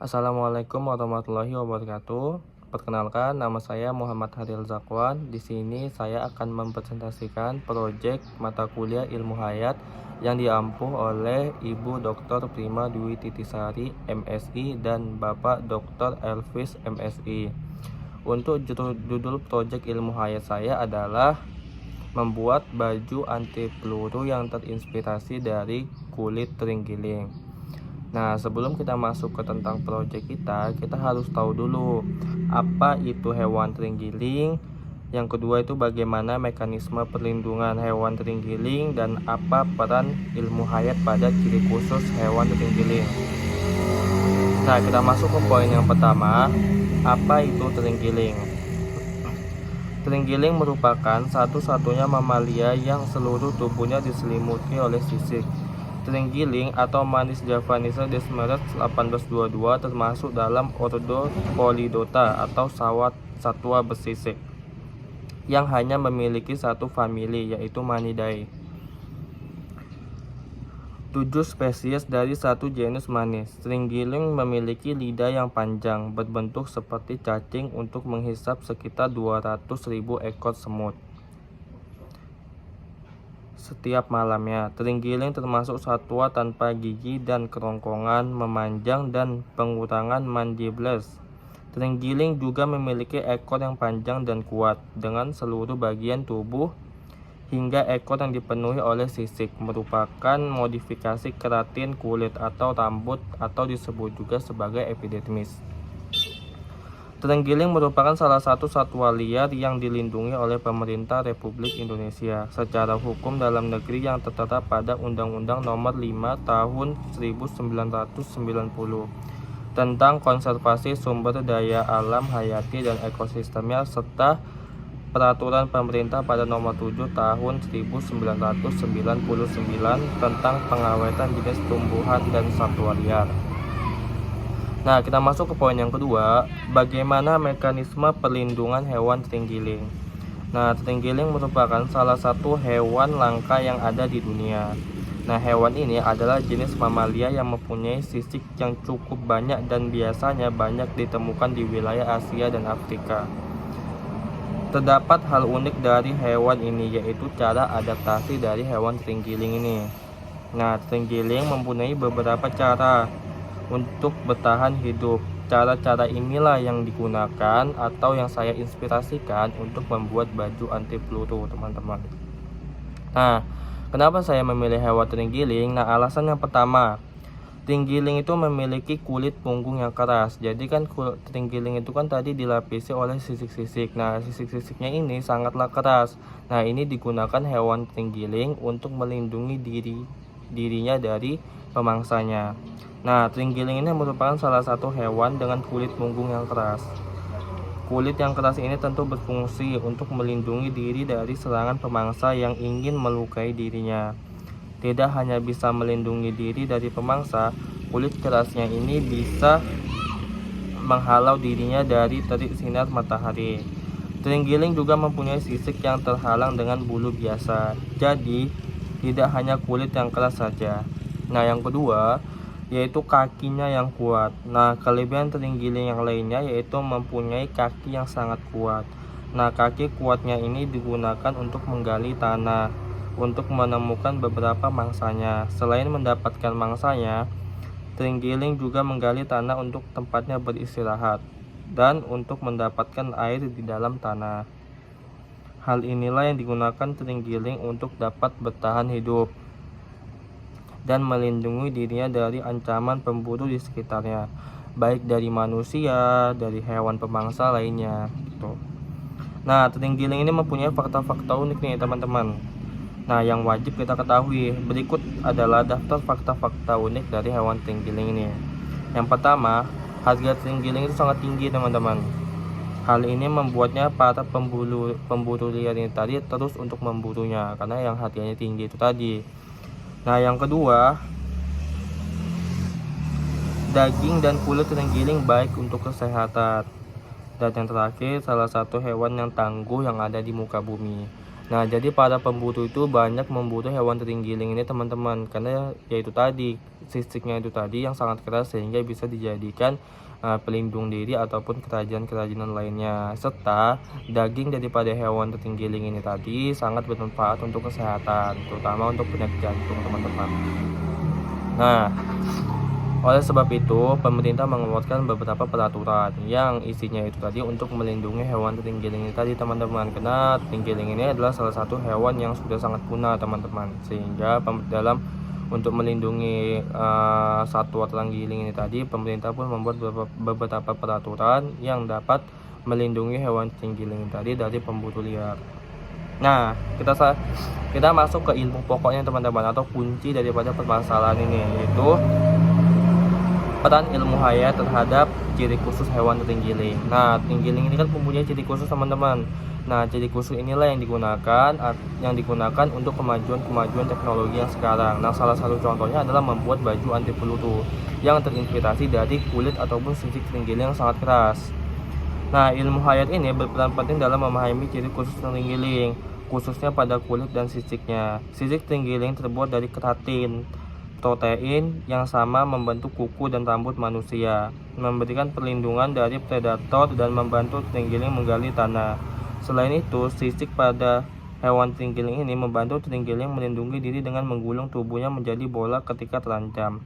Assalamualaikum warahmatullahi wabarakatuh. Perkenalkan, nama saya Muhammad Haril Zakwan. Di sini saya akan mempresentasikan proyek mata kuliah Ilmu Hayat yang diampuh oleh Ibu Dr. Prima Dwi Titisari, MSI, dan Bapak Dr. Elvis, MSI. Untuk judul proyek Ilmu Hayat saya adalah membuat baju anti peluru yang terinspirasi dari kulit terenggiling. Nah, sebelum kita masuk ke tentang proyek kita harus tahu dulu apa itu hewan terenggiling. Yang kedua itu bagaimana mekanisme perlindungan hewan terenggiling dan apa peran ilmu hayat pada ciri khusus hewan terenggiling. Nah, kita masuk ke poin yang pertama, apa itu terenggiling? Terenggiling merupakan satu-satunya mamalia yang seluruh tubuhnya diselimuti oleh sisik. Terenggiling atau Manis javanisa Desmeres 1822 termasuk dalam ordo Polydota atau satwa bersisik yang hanya memiliki satu famili, yaitu Manidae. 7 spesies dari satu genus Manis. Terenggiling memiliki lidah yang panjang berbentuk seperti cacing untuk menghisap sekitar 200.000 ekor semut setiap malamnya. Terenggiling termasuk satwa tanpa gigi dan kerongkongan memanjang dan pengurangan mandibles. Terenggiling juga memiliki ekor yang panjang dan kuat dengan seluruh bagian tubuh hingga ekor yang dipenuhi oleh sisik, merupakan modifikasi keratin kulit atau rambut atau disebut juga sebagai epidermis. Terenggiling merupakan salah satu satwa liar yang dilindungi oleh pemerintah Republik Indonesia secara hukum dalam negeri yang tertera pada Undang-Undang Nomor 5 Tahun 1990 tentang konservasi sumber daya alam hayati dan ekosistemnya serta Peraturan Pemerintah pada Nomor 7 Tahun 1999 tentang pengawetan jenis tumbuhan dan satwa liar. Nah, kita masuk ke poin yang kedua, bagaimana mekanisme perlindungan hewan terenggiling. Nah, terenggiling merupakan salah satu hewan langka yang ada di dunia. Nah, hewan ini adalah jenis mamalia yang mempunyai sisik yang cukup banyak dan biasanya banyak ditemukan di wilayah Asia dan Afrika. Terdapat hal unik dari hewan ini, yaitu cara adaptasi dari hewan terenggiling ini. Nah, terenggiling mempunyai beberapa cara untuk bertahan hidup. Cara-cara inilah yang digunakan atau yang saya inspirasikan untuk membuat baju anti peluru, teman-teman. Nah, kenapa saya memilih hewan terenggiling? Nah, alasan yang pertama, terenggiling itu memiliki kulit punggung yang keras. Jadi kan terenggiling itu kan tadi dilapisi oleh sisik-sisik. Nah, sisik-sisiknya ini sangatlah keras. Nah, ini digunakan hewan terenggiling untuk melindungi dirinya dari pemangsanya. Nah, terenggiling ini merupakan salah satu hewan dengan kulit punggung yang keras. Kulit yang keras ini tentu berfungsi untuk melindungi diri dari serangan pemangsa yang ingin melukai dirinya. Tidak hanya bisa melindungi diri dari pemangsa, kulit kerasnya ini bisa menghalau dirinya dari terik sinar matahari. Terenggiling juga mempunyai sisik yang terhalang dengan bulu biasa. Jadi, tidak hanya kulit yang keras saja. Nah, yang kedua yaitu kakinya yang kuat. Nah, kelebihan terenggiling yang lainnya yaitu mempunyai kaki yang sangat kuat. Nah, kaki kuatnya ini digunakan untuk menggali tanah untuk menemukan beberapa mangsanya. Selain mendapatkan mangsanya, terenggiling juga menggali tanah untuk tempatnya beristirahat dan untuk mendapatkan air di dalam tanah. Hal inilah yang digunakan terenggiling untuk dapat bertahan hidup dan melindungi dirinya dari ancaman pemburu di sekitarnya, baik dari manusia, dari hewan pemangsa lainnya gitu. Nah, terenggiling ini mempunyai fakta-fakta unik nih, teman-teman. Nah, yang wajib kita ketahui berikut adalah daftar fakta-fakta unik dari hewan terenggiling ini. Yang pertama, harga terenggiling itu sangat tinggi, teman-teman. Hal ini membuatnya para pemburu liar ini tadi terus untuk memburunya karena yang harganya tinggi itu tadi. Nah, yang kedua, daging dan kulit terenggiling baik untuk kesehatan. Dan yang terakhir, salah satu hewan yang tangguh yang ada di muka bumi. Nah, jadi para pemburu itu banyak memburu hewan terenggiling ini teman-teman, karena yaitu tadi sisiknya itu tadi yang sangat keras sehingga bisa dijadikan pelindung diri ataupun kerajinan-kerajinan lainnya. Serta daging daripada hewan terenggiling ini tadi sangat bermanfaat untuk kesehatan, terutama untuk penyakit jantung teman-teman. Nah, oleh sebab itu, pemerintah mengeluarkan beberapa peraturan yang isinya itu tadi untuk melindungi hewan terenggiling ini tadi teman-teman. Karena terenggiling ini adalah salah satu hewan yang sudah sangat punah teman-teman. Sehingga dalam untuk melindungi satwa terenggiling ini tadi, pemerintah pun membuat beberapa peraturan yang dapat melindungi hewan terenggiling ini tadi dari pemburu liar. Nah, kita masuk ke ilmu pokoknya teman-teman, atau kunci daripada permasalahan ini, yaitu peran ilmu hayat terhadap ciri khusus hewan terenggiling. Nah, terenggiling ini kan mempunyai ciri khusus teman-teman. Nah, ciri khusus inilah yang digunakan untuk kemajuan teknologi yang sekarang. Nah, salah satu contohnya adalah membuat baju anti peluru yang terinspirasi dari kulit ataupun sisik terenggiling yang sangat keras. Nah, ilmu hayat ini berperan penting dalam memahami ciri khusus terenggiling, khususnya pada kulit dan sisiknya. Sisik terenggiling terbuat dari keratin, protein yang sama membentuk kuku dan rambut manusia, memberikan perlindungan dari predator dan membantu terenggiling menggali tanah. Selain itu, sisik pada hewan terenggiling ini membantu terenggiling melindungi diri dengan menggulung tubuhnya menjadi bola ketika terancam.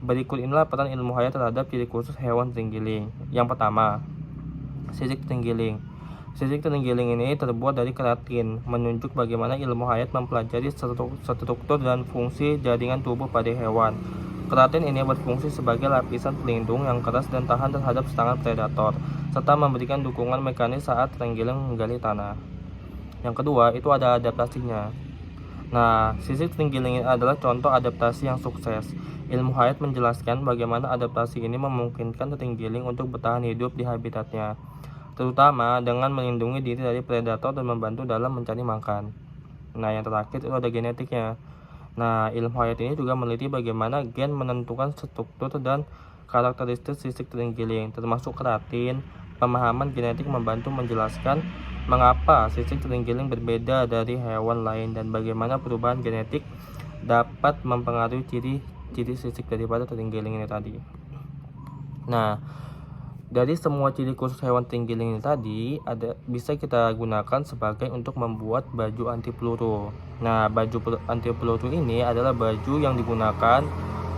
Berikut inilah peran ilmu hayat terhadap ciri khusus hewan terenggiling. Yang pertama, sisik terenggiling. Sisik terenggiling ini terbuat dari keratin, menunjuk bagaimana ilmu hayat mempelajari struktur dan fungsi jaringan tubuh pada hewan. Keratin ini berfungsi sebagai lapisan pelindung yang keras dan tahan terhadap serangan predator, serta memberikan dukungan mekanis saat terenggiling menggali tanah. Yang kedua, itu ada adaptasinya. Nah, sisik terenggiling ini adalah contoh adaptasi yang sukses. Ilmu hayat menjelaskan bagaimana adaptasi ini memungkinkan terenggiling untuk bertahan hidup di habitatnya, terutama dengan melindungi diri dari predator dan membantu dalam mencari makan. Nah, yang terakhir itu ada genetiknya. Nah, ilmu hayat ini juga meneliti bagaimana gen menentukan struktur dan karakteristik sisik terenggiling, termasuk keratin. Pemahaman genetik membantu menjelaskan mengapa sisik terenggiling berbeda dari hewan lain dan bagaimana perubahan genetik dapat mempengaruhi ciri sisik daripada terenggiling ini tadi. Nah, dari semua ciri khusus hewan terenggiling ini tadi bisa kita gunakan sebagai untuk membuat baju anti peluru. Nah, baju anti peluru ini adalah baju yang digunakan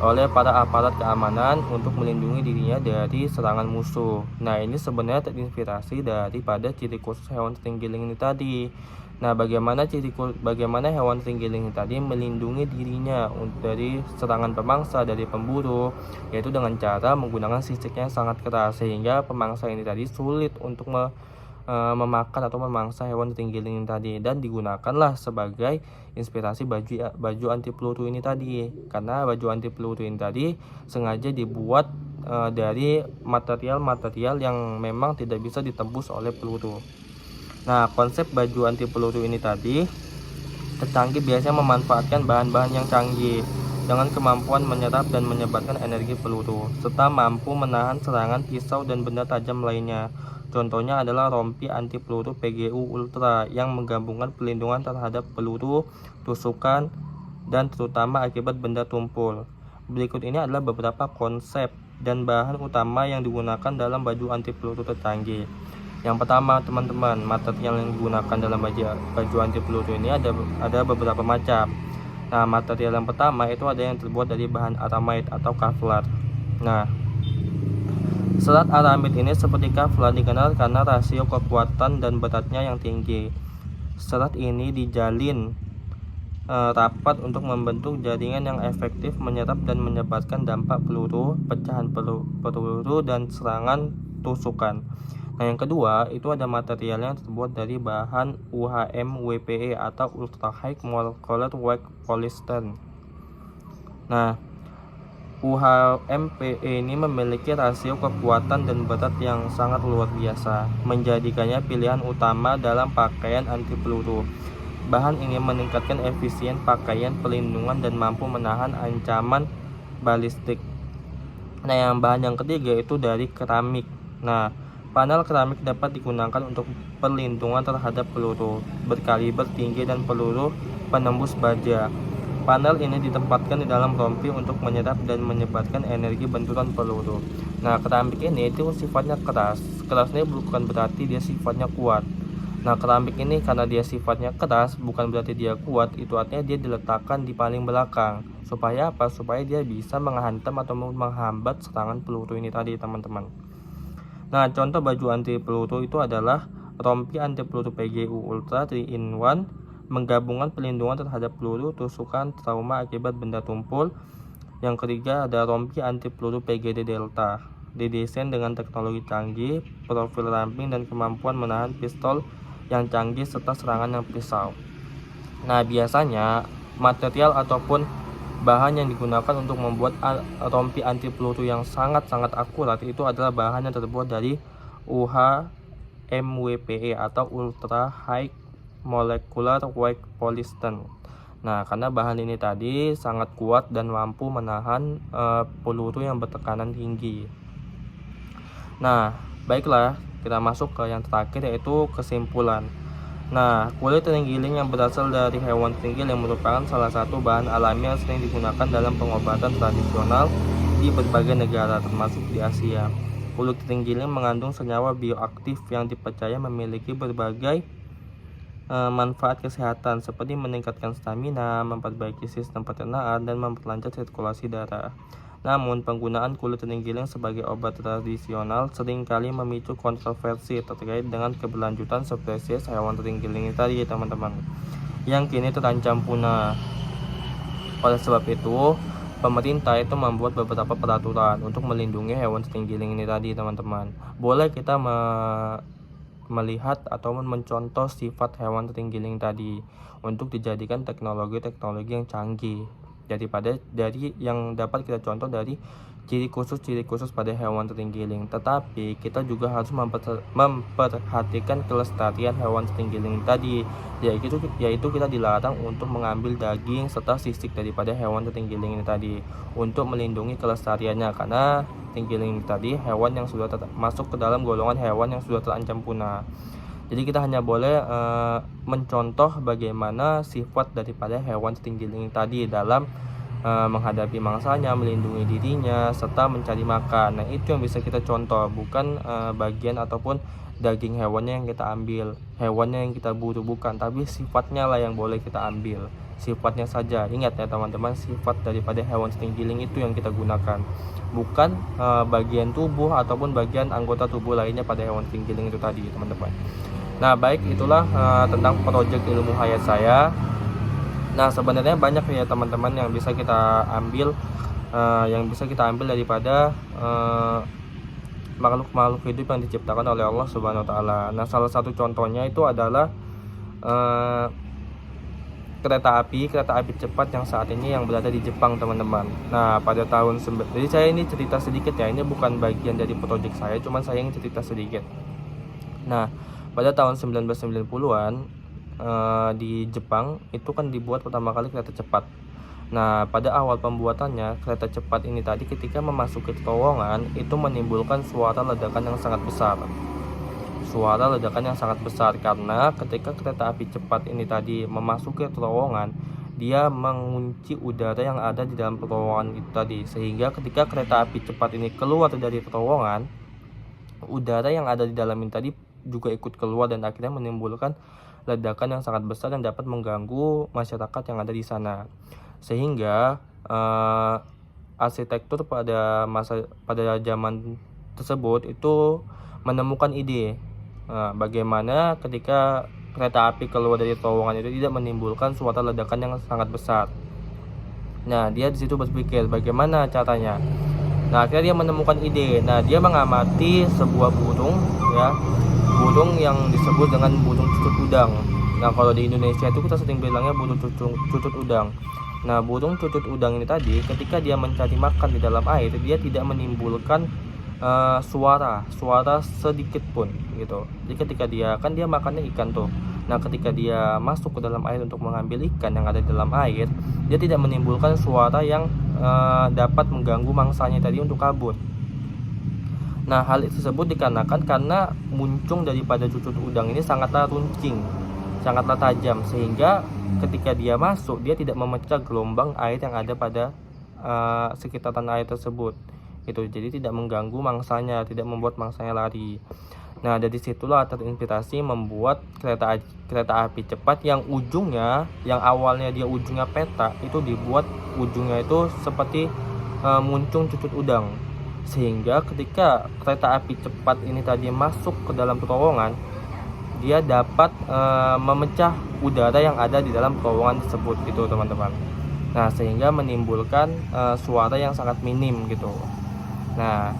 oleh para aparat keamanan untuk melindungi dirinya dari serangan musuh. Nah, ini sebenarnya terinspirasi daripada ciri khusus hewan terenggiling ini tadi. Nah, bagaimana hewan terenggiling ini tadi melindungi dirinya dari serangan pemangsa dari pemburu, yaitu dengan cara menggunakan sisiknya yang sangat keras, sehingga pemangsa ini tadi sulit untuk memakan atau memangsa hewan terenggiling ini tadi, dan digunakanlah sebagai inspirasi baju anti peluru ini tadi, karena baju anti peluru ini tadi sengaja dibuat dari material yang memang tidak bisa ditembus oleh peluru. Nah, konsep baju anti peluru ini tadi tercanggih biasanya memanfaatkan bahan-bahan yang canggih dengan kemampuan menyerap dan menyebarkan energi peluru, serta mampu menahan serangan pisau dan benda tajam lainnya. Contohnya adalah rompi anti peluru PGU Ultra yang menggabungkan pelindungan terhadap peluru, tusukan, dan terutama akibat benda tumpul. Berikut ini adalah beberapa konsep dan bahan utama yang digunakan dalam baju anti peluru tercanggih. Yang pertama, teman-teman, material yang digunakan dalam baju anti peluru ini ada beberapa macam. Nah, material yang pertama itu ada yang terbuat dari bahan aramid atau Kevlar. Nah, serat aramid ini seperti Kevlar dikenal karena rasio kekuatan dan beratnya yang tinggi. Serat ini dijalin rapat untuk membentuk jaringan yang efektif menyerap dan menyebarkan dampak peluru, pecahan peluru, dan serangan tusukan. Nah, yang kedua itu ada material yang terbuat dari bahan UHMWPE atau Ultra High Molecular Weight Polyester. Nah, UHMPE ini memiliki rasio kekuatan dan berat yang sangat luar biasa, menjadikannya pilihan utama dalam pakaian anti peluru. Bahan ini meningkatkan efisien pakaian pelindungan dan mampu menahan ancaman balistik. Nah, bahan yang ketiga itu dari keramik. Nah, Panel keramik dapat digunakan untuk perlindungan terhadap peluru berkaliber tinggi dan peluru penembus baja. Panel ini ditempatkan di dalam rompi untuk menyerap dan menyebarkan energi benturan peluru. Nah, keramik ini itu sifatnya keras. Keras ini bukan berarti dia sifatnya kuat. Nah, keramik ini karena dia sifatnya keras, bukan berarti dia kuat. Itu artinya dia diletakkan di paling belakang. Supaya apa? Supaya dia bisa menghantam atau menghambat serangan peluru ini tadi, teman-teman. Nah, contoh baju anti peluru itu adalah rompi anti peluru PGU Ultra 3-in-1, menggabungkan perlindungan terhadap peluru, tusukan, trauma akibat benda tumpul. Yang ketiga ada rompi anti peluru PGD Delta, didesain dengan teknologi canggih, profil ramping dan kemampuan menahan pistol yang canggih serta serangan yang pisau. Nah, biasanya material ataupun bahan yang digunakan untuk membuat rompi anti peluru yang sangat-sangat akurat itu adalah bahan yang terbuat dari UHMWPE atau Ultra High Molecular Weight Polyester. Nah, karena bahan ini tadi sangat kuat dan mampu menahan peluru yang bertekanan tinggi. Nah, baiklah, kita masuk ke yang terakhir, yaitu kesimpulan. Nah, kulit terenggiling yang berasal dari hewan terenggiling merupakan salah satu bahan alami yang sering digunakan dalam pengobatan tradisional di berbagai negara, termasuk di Asia. Kulit terenggiling mengandung senyawa bioaktif yang dipercaya memiliki berbagai manfaat kesehatan, seperti meningkatkan stamina, memperbaiki sistem pencernaan, dan memperlancar sirkulasi darah. Namun, penggunaan kulit terenggiling sebagai obat tradisional seringkali memicu kontroversi terkait dengan keberlanjutan spesies hewan terenggiling ini tadi, teman-teman, yang kini terancam punah. Oleh sebab itu, pemerintah itu membuat beberapa peraturan untuk melindungi hewan terenggiling ini tadi, teman-teman. Boleh kita melihat atau mencontoh sifat hewan terenggiling tadi untuk dijadikan teknologi-teknologi yang canggih dari yang dapat kita contoh dari ciri khusus pada hewan terenggiling. Tetapi kita juga harus memperhatikan kelestarian hewan terenggiling tadi, yaitu kita dilarang untuk mengambil daging serta sisik daripada hewan terenggiling ini tadi untuk melindungi kelestariannya, karena terenggiling tadi hewan yang sudah masuk ke dalam golongan hewan yang sudah terancam punah. Jadi kita hanya boleh mencontoh bagaimana sifat daripada hewan terenggiling tadi dalam menghadapi mangsanya, melindungi dirinya, serta mencari makan. Nah, itu yang bisa kita contoh, bukan bagian ataupun daging hewannya yang kita ambil, hewannya yang kita buru, bukan, tapi sifatnya lah yang boleh kita ambil, sifatnya saja. Ingat ya teman-teman, sifat daripada hewan terenggiling itu yang kita gunakan, bukan bagian tubuh ataupun bagian anggota tubuh lainnya pada hewan terenggiling itu tadi, teman-teman. Nah, baik, itulah tentang proyek ilmu hayat saya. Nah, sebenarnya banyak ya teman-teman yang bisa kita ambil daripada makhluk-makhluk hidup yang diciptakan oleh Allah Subhanahu wa taala. Nah, salah satu contohnya itu adalah kereta api cepat yang saat ini yang berada di Jepang, teman-teman. Nah, pada tahun jadi saya ini cerita sedikit ya, ini bukan bagian dari proyek saya, cuman saya yang cerita sedikit. Nah, pada tahun 1990-an di Jepang itu kan dibuat pertama kali kereta cepat. Nah, pada awal pembuatannya, kereta cepat ini tadi ketika memasuki terowongan itu menimbulkan suara ledakan yang sangat besar. Karena ketika kereta api cepat ini tadi memasuki terowongan, dia mengunci udara yang ada di dalam terowongan itu tadi, sehingga ketika kereta api cepat ini keluar dari terowongan, udara yang ada di dalam ini tadi juga ikut keluar dan akhirnya menimbulkan ledakan yang sangat besar dan dapat mengganggu masyarakat yang ada di sana. Sehingga arsitektur pada zaman tersebut itu menemukan ide bagaimana ketika kereta api keluar dari terowongan itu tidak menimbulkan suara ledakan yang sangat besar. Nah, dia di situ berpikir bagaimana caranya. Nah, akhirnya dia menemukan ide. Nah, dia mengamati sebuah burung yang disebut dengan burung cucut udang. Nah, kalau di Indonesia itu kita sering bilangnya burung cucut udang. Nah, burung cucut udang ini tadi ketika dia mencari makan di dalam air, dia tidak menimbulkan suara sedikit pun gitu. Jadi ketika dia makannya ikan tuh. Nah, ketika dia masuk ke dalam air untuk mengambil ikan yang ada di dalam air, dia tidak menimbulkan suara yang dapat mengganggu mangsanya tadi untuk kabur. Nah, hal tersebut dikarenakan karena muncung daripada cucut udang ini sangatlah runcing, sangatlah tajam, sehingga ketika dia masuk, dia tidak memecah gelombang air yang ada pada sekitaran air tersebut. Itu jadi tidak mengganggu mangsanya, tidak membuat mangsanya lari. Nah, dari situlah terinspirasi membuat kereta api cepat yang ujungnya, yang awalnya dia ujungnya peta, itu dibuat ujungnya itu seperti muncung cucut udang. Sehingga ketika kereta api cepat ini tadi masuk ke dalam terowongan, dia dapat memecah udara yang ada di dalam terowongan tersebut gitu, teman-teman. Nah, sehingga menimbulkan suara yang sangat minim gitu. Nah,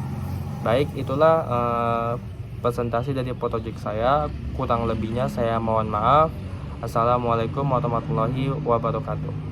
baik, itulah presentasi dari Photogeek saya. Kurang lebihnya saya mohon maaf. Assalamualaikum warahmatullahi wabarakatuh.